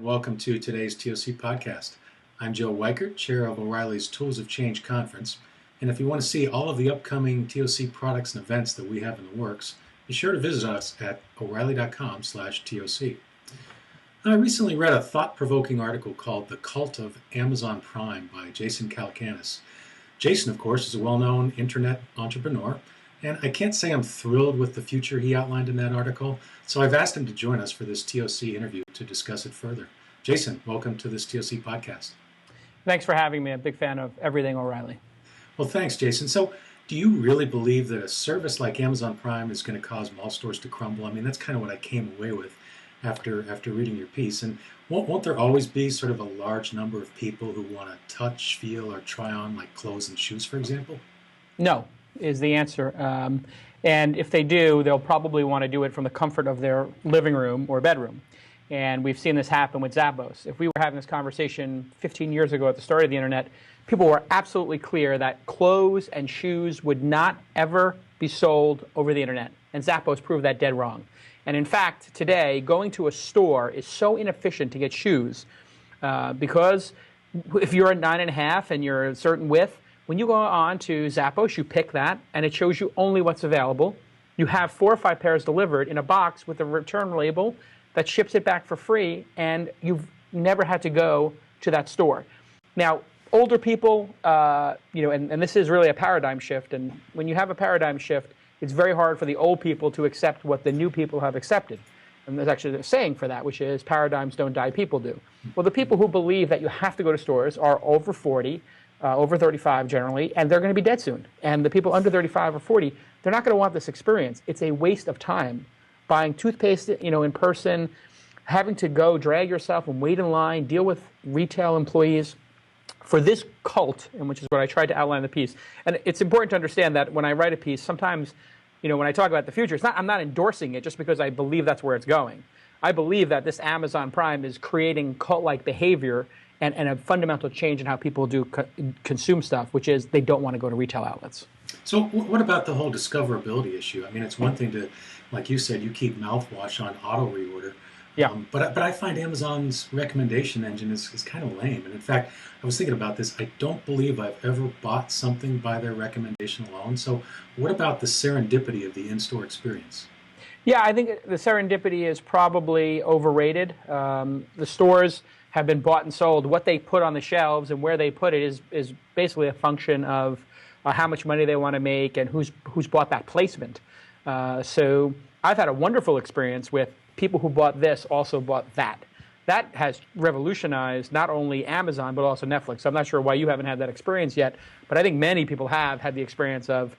Welcome to today's TOC podcast. I'm Joe Weichert, chair of O'Reilly's Tools of Change conference. And if you want to see all of the upcoming TOC products and events that we have in the works, be sure to visit us at o'reilly.com/TOC. I recently read a thought-provoking article called The Cult of Amazon Prime by Jason Calacanis. Jason, of course, is a well-known internet entrepreneur, and I can't say I'm thrilled with the future he outlined in that article, so I've asked him to join us for this TOC interview to discuss it further. Jason, welcome to this TOC podcast. Thanks for having me. I'm a big fan of everything O'Reilly. Well, thanks, Jason. So, do you really believe that a service like Amazon Prime is going to cause mall stores to crumble? I mean, that's kind of what I came away with after reading your piece. And won't there always be sort of a large number of people who want to touch, feel, or try on like clothes and shoes, for example? No, is the answer. And if they do, they'll probably want to do it from the comfort of their living room or bedroom. And we've seen this happen with Zappos. If we were having this conversation 15 years ago at the start of the internet, people were absolutely clear that clothes and shoes would not ever be sold over the internet. And Zappos proved that dead wrong. And in fact, today, going to a store is so inefficient to get shoes because if you're a 9.5 and you're a certain width, when you go on to Zappos, you pick that, and it shows you only what's available. You have 4 or 5 pairs delivered in a box with a return label that ships it back for free, and you've never had to go to that store. Now, older people, and this is really a paradigm shift, and when you have a paradigm shift, it's very hard for the old people to accept what the new people have accepted. And there's actually a saying for that, which is paradigms don't die, people do. Well, the people who believe that you have to go to stores are over 40, over 35 generally, and they're going to be dead soon. And the people under 35 or 40, they're not going to want this experience. It's a waste of time. Buying toothpaste, in person, having to go drag yourself and wait in line, deal with retail employees. For this cult, and which is what I tried to outline in the piece, and it's important to understand that when I write a piece, sometimes, when I talk about the future, I'm not endorsing it just because I believe that's where it's going. I believe that this Amazon Prime is creating cult-like behavior and a fundamental change in how people do consume stuff, which is they don't want to go to retail outlets. So what about the whole discoverability issue? I mean, it's one thing to, like you said, you keep mouthwash on auto reorder. Yeah. But I find Amazon's recommendation engine is kind of lame. And in fact, I was thinking about this. I don't believe I've ever bought something by their recommendation alone. So what about the serendipity of the in-store experience? Yeah, I think the serendipity is probably overrated. The stores have been bought and sold. What they put on the shelves and where they put it is basically a function of how much money they want to make and who's bought that placement. So I've had a wonderful experience with people who bought this also bought that. That has revolutionized not only Amazon, but also Netflix. So I'm not sure why you haven't had that experience yet, but I think many people have had the experience of,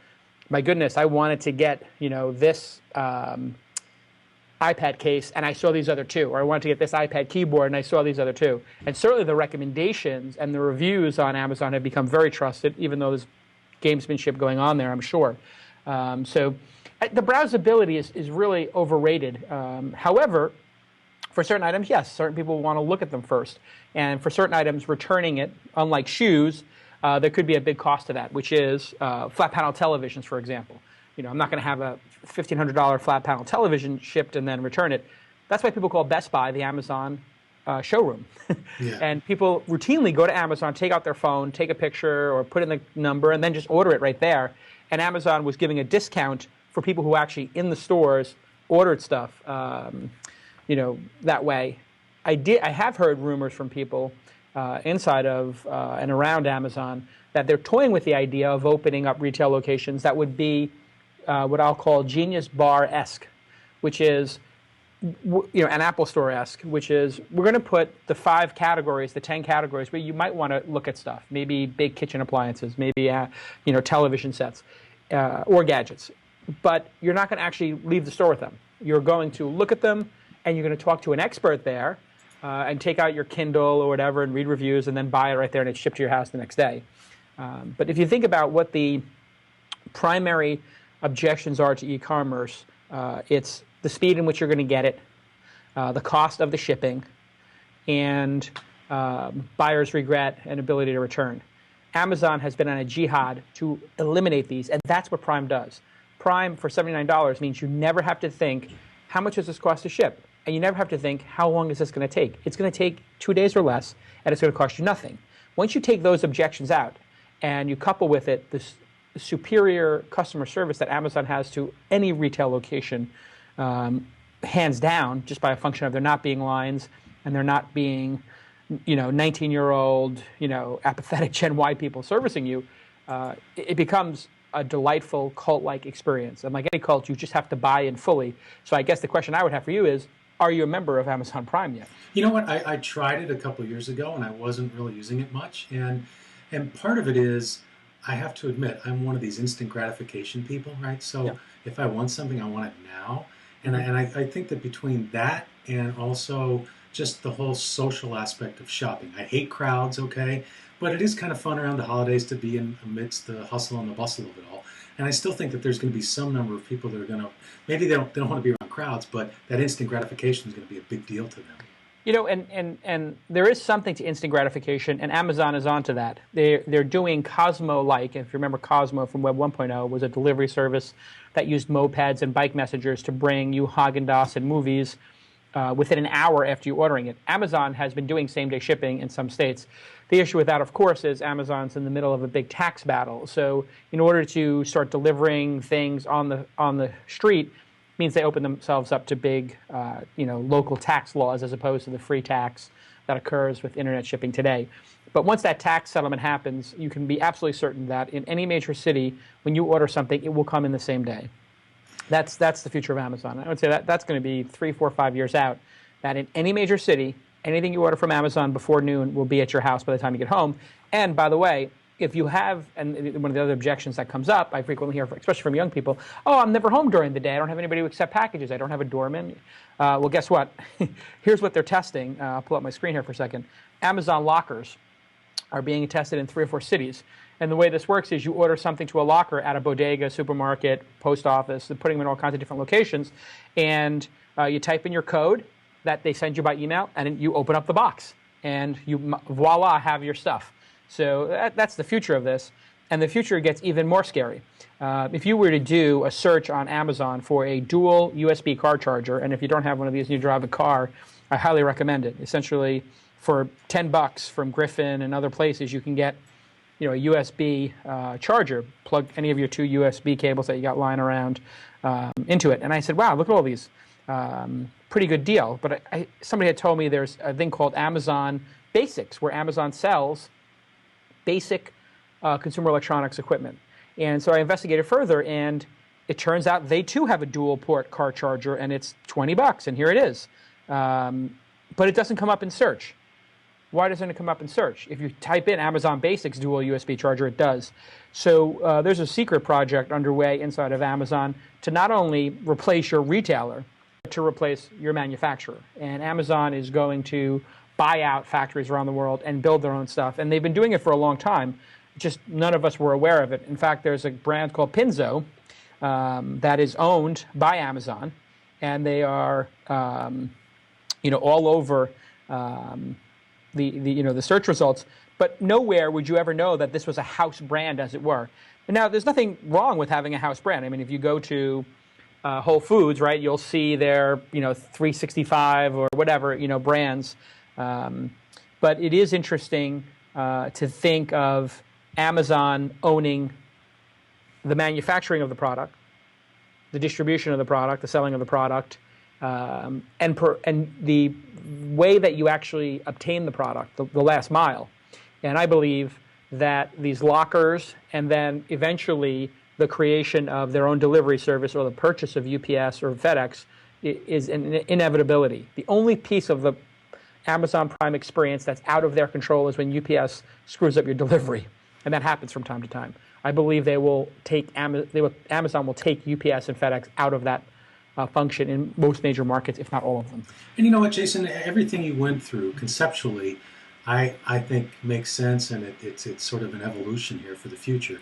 my goodness, I wanted to get, this iPad case, and I saw these other two, or I wanted to get this iPad keyboard, and I saw these other two. And certainly the recommendations and the reviews on Amazon have become very trusted, even though there's gamesmanship going on there, I'm sure. So the browsability is really overrated. However, for certain items, yes, certain people want to look at them first. And for certain items, returning it, unlike shoes, there could be a big cost to that, which is flat panel televisions, for example. I'm not going to have a $1,500 flat panel television shipped and then return it. That's why people call Best Buy the Amazon showroom. Yeah. And people routinely go to Amazon, take out their phone, take a picture, or put in the number, and then just order it right there. And Amazon was giving a discount for people who actually in the stores ordered stuff, that way. I have heard rumors from people inside of and around Amazon that they're toying with the idea of opening up retail locations that would be what I'll call Genius Bar-esque, which is an Apple Store-esque, which is we're going to put the 5 categories, the 10 categories where you might want to look at stuff, maybe big kitchen appliances, maybe television sets or gadgets, but you're not going to actually leave the store with them. You're going to look at them, and you're going to talk to an expert there and take out your Kindle or whatever and read reviews and then buy it right there and it's shipped to your house the next day. But if you think about what the primary objections are to e-commerce, it's the speed in which you're going to get it, the cost of the shipping, and buyer's regret and ability to return. Amazon has been on a jihad to eliminate these, and that's what Prime does. Prime for $79 means you never have to think, how much does this cost to ship? and you never have to think, how long is this going to take? It's going to take 2 days or less, and it's going to cost you nothing. Once you take those objections out and you couple with it this superior customer service that Amazon has to any retail location, hands down, just by a function of there not being lines and there not being, 19-year-old, apathetic Gen Y people servicing you, it becomes a delightful cult-like experience. And like any cult, you just have to buy in fully. So I guess the question I would have for you is, are you a member of Amazon Prime yet? You know what? I tried it a couple of years ago, and I wasn't really using it much. And part of it is, I have to admit, I'm one of these instant gratification people, right? So Yeah. if I want something, I want it now. And I think that between that and also just the whole social aspect of shopping, I hate crowds, okay? But it is kind of fun around the holidays to be in amidst the hustle and the bustle of it all. And I still think that there's going to be some number of people that are going to, maybe they don't want to be around crowds, but that instant gratification is going to be a big deal to them. And there is something to instant gratification, and Amazon is onto that. They're doing Cosmo-like. If you remember, Cosmo from Web 1.0 was a delivery service that used mopeds and bike messengers to bring you Haagen-Dazs and movies within an hour after you ordering it. Amazon has been doing same-day shipping in some states. The issue with that, of course, is Amazon's in the middle of a big tax battle. So in order to start delivering things on the street, means they open themselves up to big, local tax laws as opposed to the free tax that occurs with internet shipping today. But once that tax settlement happens, you can be absolutely certain that in any major city, when you order something, it will come in the same day. That's the future of Amazon. I would say that's going to be 3, 4, 5 years out, that in any major city, anything you order from Amazon before noon will be at your house by the time you get home. And by the way, if you have, and one of the other objections that comes up, I frequently hear, especially from young people, oh, I'm never home during the day. I don't have anybody to accept packages. I don't have a doorman. Well, guess what? Here's what they're testing. I'll pull up my screen here for a second. Amazon lockers are being tested in 3 or 4 cities. And the way this works is you order something to a locker at a bodega, supermarket, post office, they're putting them in all kinds of different locations, and you type in your code that they send you by email, and you open up the box, and you, voila, have your stuff. So that's the future of this, and the future gets even more scary. If you were to do a search on Amazon for a dual USB car charger, and if you don't have one of these and you drive a car, I highly recommend it. Essentially, for $10 from Griffin and other places, you can get a USB charger, plug any of your 2 USB cables that you got lying around into it. And I said, wow, look at all these. Pretty good deal. But somebody had told me there's a thing called Amazon Basics, where Amazon sells basic consumer electronics equipment. And so I investigated further, and it turns out they too have a dual port car charger, and it's $20, and here it is. But it doesn't come up in search. Why doesn't it come up in search? If you type in Amazon Basics dual USB charger, it does. So there's a secret project underway inside of Amazon to not only replace your retailer, but to replace your manufacturer. And Amazon is going to buy out factories around the world and build their own stuff. And they've been doing it for a long time. Just none of us were aware of it. In fact, there's a brand called Pinzo that is owned by Amazon, and they are, all over the search results. But nowhere would you ever know that this was a house brand, as it were. And now, there's nothing wrong with having a house brand. I mean, if you go to Whole Foods, right, you'll see their 365 or whatever brands. But it is interesting to think of Amazon owning the manufacturing of the product, the distribution of the product, the selling of the product, and the way that you actually obtain the product, the last mile. And I believe that these lockers and then eventually the creation of their own delivery service or the purchase of UPS or FedEx is an inevitability. The only piece of the Amazon Prime experience that's out of their control is when UPS screws up your delivery, and that happens from time to time. I believe Amazon will take UPS and FedEx out of that function in most major markets, if not all of them. And you know what, Jason? Everything you went through conceptually, I think makes sense, and it's sort of an evolution here for the future.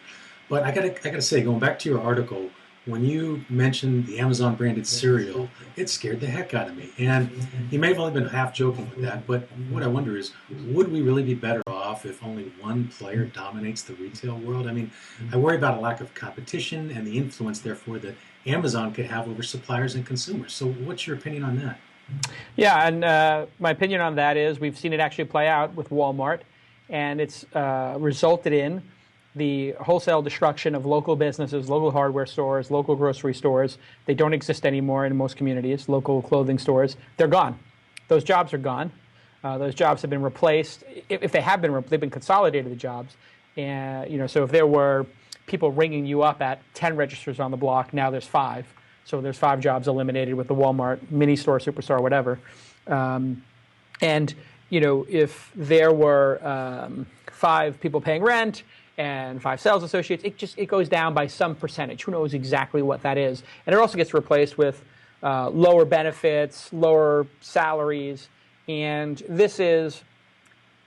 But I gotta say, going back to your article, when you mentioned the Amazon branded cereal, it scared the heck out of me. And you may have only been half joking with that, but what I wonder is, would we really be better off if only one player dominates the retail world? I mean, I worry about a lack of competition and the influence, therefore, that Amazon could have over suppliers and consumers. So what's your opinion on that? Yeah, and my opinion on that is we've seen it actually play out with Walmart, and it's resulted in the wholesale destruction of local businesses, local hardware stores, local grocery stores. They don't exist anymore in most communities. Local clothing stores, they're gone. Those jobs are gone. Those jobs have been replaced. If they have been, they've been consolidated, the jobs. And so if there were people ringing you up at 10 registers on the block, now there's 5. So there's 5 jobs eliminated with the Walmart mini store, superstore, whatever. And if there were 5 people paying rent and 5 sales associates, it goes down by some percentage. Who knows exactly what that is? And it also gets replaced with lower benefits, lower salaries, and this is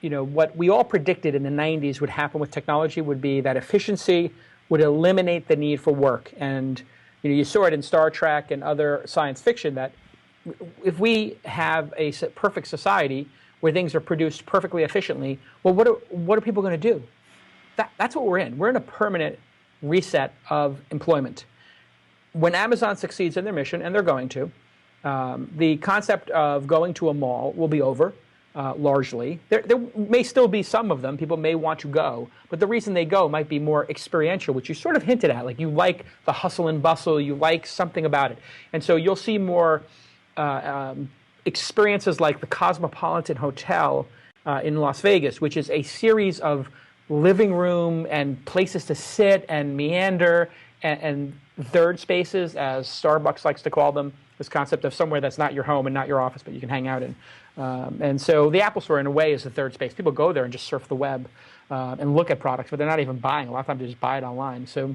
what we all predicted in the 90s would happen with technology would be that efficiency would eliminate the need for work. And you saw it in Star Trek and other science fiction that if we have a perfect society where things are produced perfectly efficiently, well, what are people going to do? That's what we're in. We're in a permanent reset of employment. When Amazon succeeds in their mission, and they're going to, the concept of going to a mall will be over. Largely. There may still be some of them. People may want to go. But the reason they go might be more experiential, which you sort of hinted at. Like you like the hustle and bustle. You like something about it. And so you'll see more experiences like the Cosmopolitan Hotel in Las Vegas, which is a series of living room and places to sit and meander and third spaces, as Starbucks likes to call them. This concept of somewhere that's not your home and not your office, but you can hang out in. And so the Apple Store, in a way, is the third space. People go there and just surf the web and look at products, but they're not even buying. A lot of times they just buy it online. So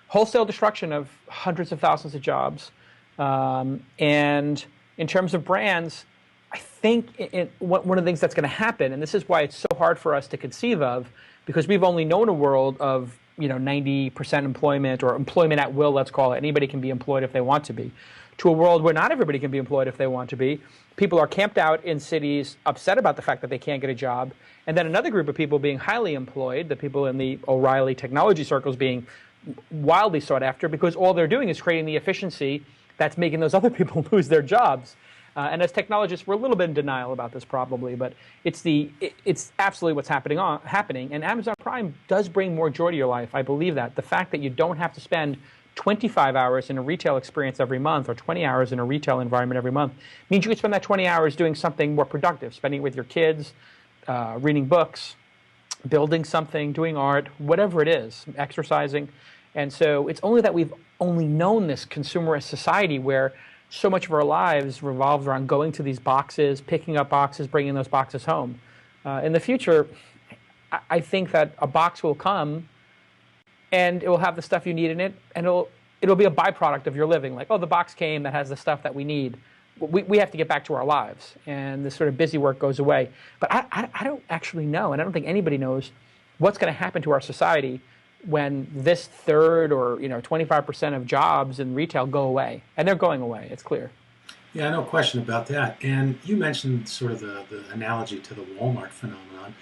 wholesale destruction of hundreds of thousands of jobs. And in terms of brands, I think one of the things that's going to happen, and this is why it's so hard for us to conceive of, because we've only known a world of 90% employment, or employment at will, let's call it. Anybody can be employed if they want to be, to a world where not everybody can be employed if they want to be. People are camped out in cities, upset about the fact that they can't get a job, and then another group of people being highly employed, the people in the O'Reilly technology circles being wildly sought after, because all they're doing is creating the efficiency that's making those other people lose their jobs. And as technologists, we're a little bit in denial about this probably, but it's absolutely what's happening. And Amazon Prime does bring more joy to your life. I believe that. The fact that you don't have to spend 25 hours in a retail experience every month or 20 hours in a retail environment every month means you can spend that 20 hours doing something more productive, spending it with your kids, reading books, building something, doing art, whatever it is, exercising. And so it's only that we've only known this consumerist society where so much of our lives revolves around going to these boxes, picking up boxes, bringing those boxes home. In the future, I think that a box will come and it will have the stuff you need in it, and it'll be a byproduct of your living. Like, oh, the box came that has the stuff that we need. We have to get back to our lives, and this sort of busy work goes away. But I don't actually know, and I don't think anybody knows what's going to happen to our society when this third or 25% of jobs in retail go away, and they're going away. It's clear. Yeah, no question about that. And you mentioned sort of the analogy to the Walmart phenomenon.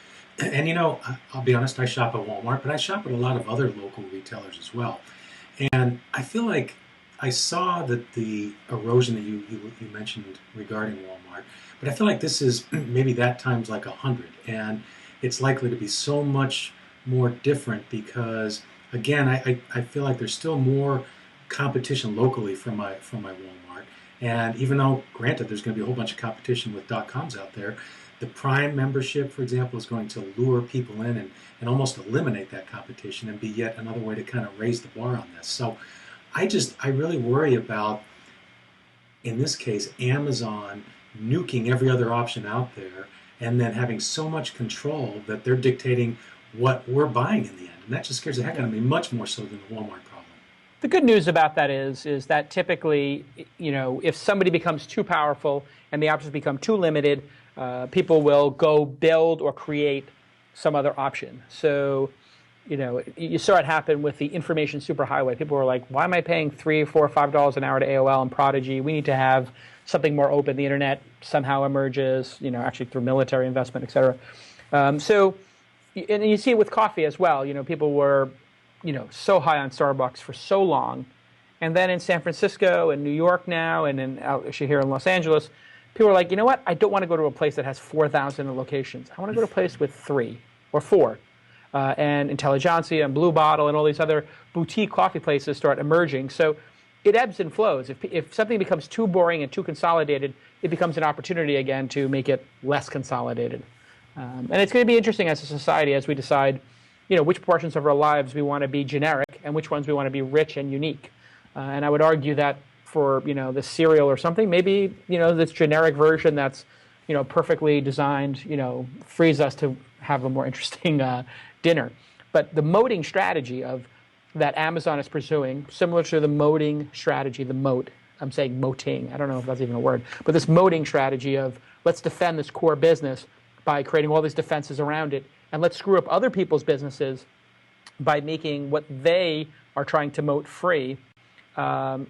And I'll be honest, I shop at Walmart, but I shop at a lot of other local retailers as well. And I feel like I saw that the erosion that you mentioned regarding Walmart, but I feel like this is maybe that times like 100, and it's likely to be so much more different because, again, I feel like there's still more competition locally from my Walmart. And even though, granted, there's going to be a whole bunch of competition with .coms out there, the Prime membership, for example, is going to lure people in and almost eliminate that competition and be yet another way to kind of raise the bar on this. So I really worry about, in this case, Amazon nuking every other option out there and then having so much control that they're dictating what we're buying in the end. And that just scares the heck out of me, much more so than the Walmart problem. The good news about that is that typically, if somebody becomes too powerful and the options become too limited, people will go build or create some other option. So, you saw it happen with the information superhighway. People were like, why am I paying $3, $4, $5 an hour to AOL and Prodigy? We need to have something more open. The internet somehow emerges, actually through military investment, et cetera. And you see it with coffee as well. People were, so high on Starbucks for so long, And then in San Francisco and New York now, and actually here in Los Angeles, people are like, you know what? I don't want to go to a place that has 4,000 locations. I want to go to a place with 3 or 4. And Intelligentsia and Blue Bottle and all these other boutique coffee places start emerging. So it ebbs and flows. If something becomes too boring and too consolidated, it becomes an opportunity again to make it less consolidated. And it's going to be interesting as a society as we decide, which portions of our lives we want to be generic and which ones we want to be rich and unique. And I would argue that for, the cereal or something, maybe, this generic version that's, perfectly designed, frees us to have a more interesting dinner. But the moating strategy that Amazon is pursuing, similar to the moating strategy, the moat, I'm saying moating, I don't know if that's even a word, but this moating strategy of let's defend this core business by creating all these defenses around it, and let's screw up other people's businesses by making what they are trying to moat free,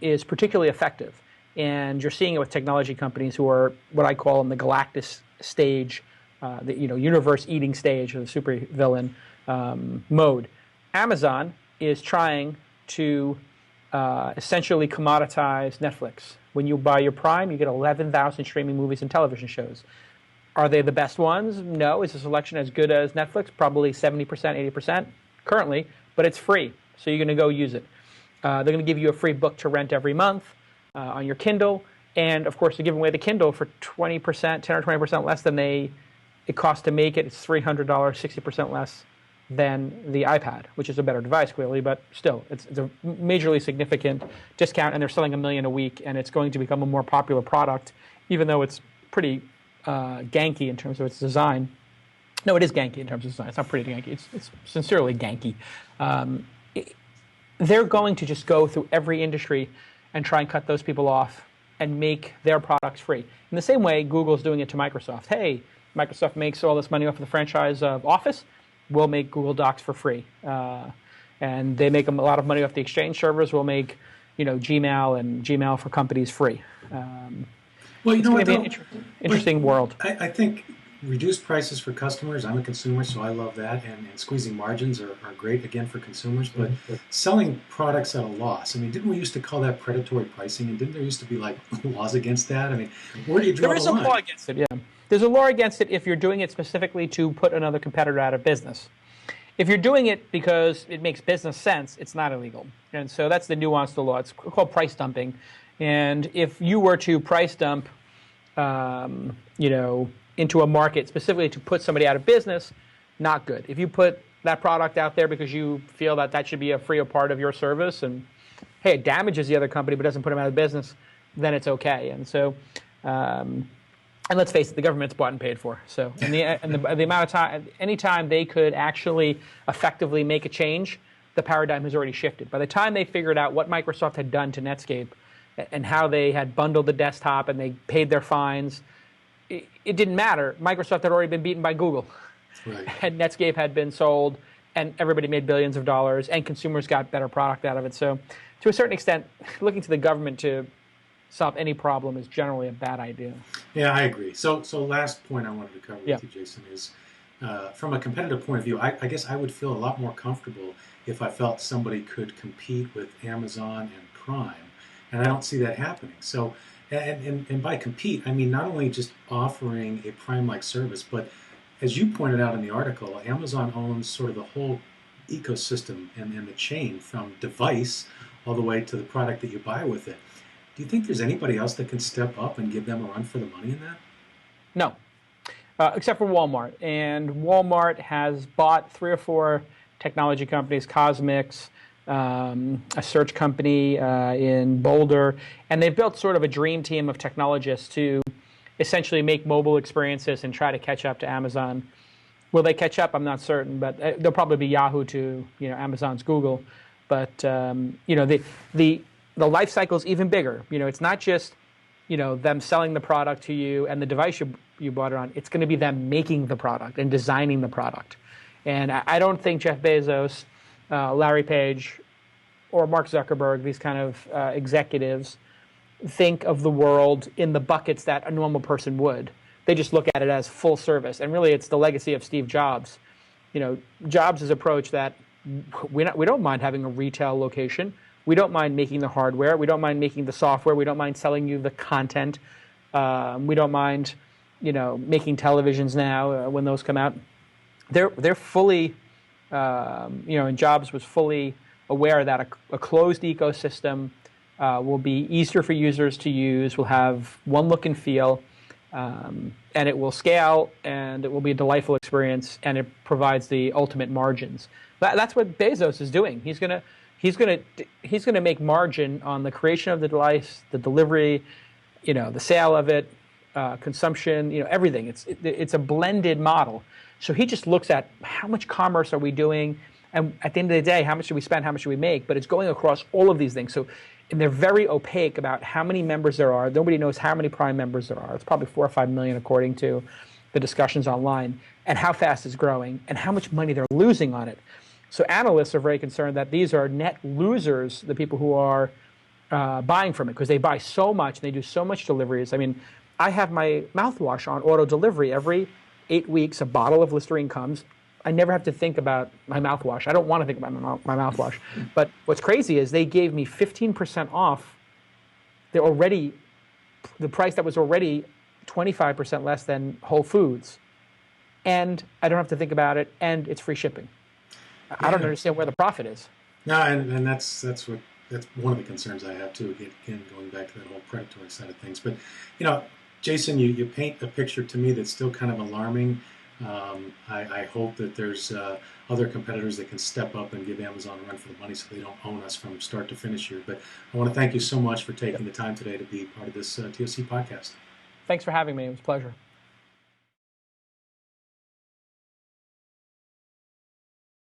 is particularly effective. And you're seeing it with technology companies who are what I call in the Galactus stage, the universe-eating stage of the supervillain mode. Amazon is trying to essentially commoditize Netflix. When you buy your Prime, you get 11,000 streaming movies and television shows. Are they the best ones? No. Is the selection as good as Netflix? Probably 70%, 80% currently, but it's free, so you're going to go use it. They're going to give you a free book to rent every month on your Kindle, and of course, they're giving away the Kindle for 20%, 10 or 20% less than it costs to make it. It's $300, 60% less than the iPad, which is a better device, clearly, but still, it's a majorly significant discount, and they're selling 1 million a week, and it's going to become a more popular product, even though it's pretty ganky in terms of its design. No, it is ganky in terms of design. It's not pretty ganky. It's sincerely ganky. They're going to just go through every industry and try and cut those people off and make their products free. In the same way, Google's doing it to Microsoft. Hey, Microsoft makes all this money off of the franchise of Office. We'll make Google Docs for free. And they make a lot of money off the Exchange servers. We'll make, Gmail and Gmail for companies free. Well, you know what, though? Interesting world. I think reduced prices for customers, I'm a consumer, so I love that, and squeezing margins are great, again, for consumers, but selling products at a loss, didn't we used to call that predatory pricing, and didn't there used to be, laws against that? Where do you draw the line? There is a law against it, yeah. There's a law against it if you're doing it specifically to put another competitor out of business. If you're doing it because it makes business sense, it's not illegal. And so that's the nuance of the law. It's called price dumping. And if you were to price dump, into a market specifically to put somebody out of business, not good. If you put that product out there because you feel that should be a free part of your service, and hey, it damages the other company but doesn't put them out of business, then it's okay. And so, and let's face it, the government's bought and paid for. So, the amount of time, anytime they could actually effectively make a change, the paradigm has already shifted. By the time they figured out what Microsoft had done to Netscape and how they had bundled the desktop and they paid their fines, it didn't matter. Microsoft had already been beaten by Google. Right. And Netscape had been sold, and everybody made billions of dollars, and consumers got better product out of it. So to a certain extent, looking to the government to solve any problem is generally a bad idea. Yeah, I agree. So last point I wanted to cover with you, Jason, is from a competitive point of view, I guess I would feel a lot more comfortable if I felt somebody could compete with Amazon and Prime, and I don't see that happening. So, and by compete, I mean not only just offering a Prime-like service, but as you pointed out in the article, Amazon owns sort of the whole ecosystem and the chain from device all the way to the product that you buy with it. Do you think there's anybody else that can step up and give them a run for the money in that? No, except for Walmart. And Walmart has bought 3 or 4 technology companies, Cosmix, a search company in Boulder, and they've built sort of a dream team of technologists to essentially make mobile experiences and try to catch up to Amazon. Will they catch up? I'm not certain, but they'll probably be Yahoo to Amazon's Google. But the life cycle is even bigger. It's not just them selling the product to you and the device you bought it on. It's going to be them making the product and designing the product. And I don't think Jeff Bezos, Larry Page, or Mark Zuckerberg, these kind of executives, think of the world in the buckets that a normal person would. They just look at it as full service. And really, it's the legacy of Steve Jobs. Jobs' approach that we don't mind having a retail location. We don't mind making the hardware. We don't mind making the software. We don't mind selling you the content. We don't mind, making televisions now when those come out. They're fully, and Jobs was fully aware that a closed ecosystem will be easier for users to use, will have one look and feel, and it will scale, and it will be a delightful experience, and it provides the ultimate margins. That's what Bezos is doing. He's gonna make margin on the creation of the device, the delivery, the sale of it, consumption, everything. It's a blended model. So he just looks at how much commerce are we doing, and at the end of the day, how much do we spend, how much do we make? But it's going across all of these things. So, and they're very opaque about how many members there are. Nobody knows how many Prime members there are. It's probably 4 or 5 million according to the discussions online, and how fast it's growing, and how much money they're losing on it. So analysts are very concerned that these are net losers, the people who are buying from it, because they buy so much and they do so much deliveries. I mean, I have my mouthwash on auto delivery. Every 8 weeks, a bottle of Listerine comes. I never have to think about my mouthwash. I don't want to think about my mouthwash. But what's crazy is they gave me 15% off. The price that was already 25% less than Whole Foods. And I don't have to think about it, and it's free shipping. Yeah. I don't understand where the profit is. No, and that's one of the concerns I have too. Again, going back to that whole predatory side of things. But Jason, you paint a picture to me that's still kind of alarming. I hope that there's other competitors that can step up and give Amazon a run for the money so they don't own us from start to finish here. But I want to thank you so much for taking the time today to be part of this TOC podcast. Thanks for having me. It was a pleasure.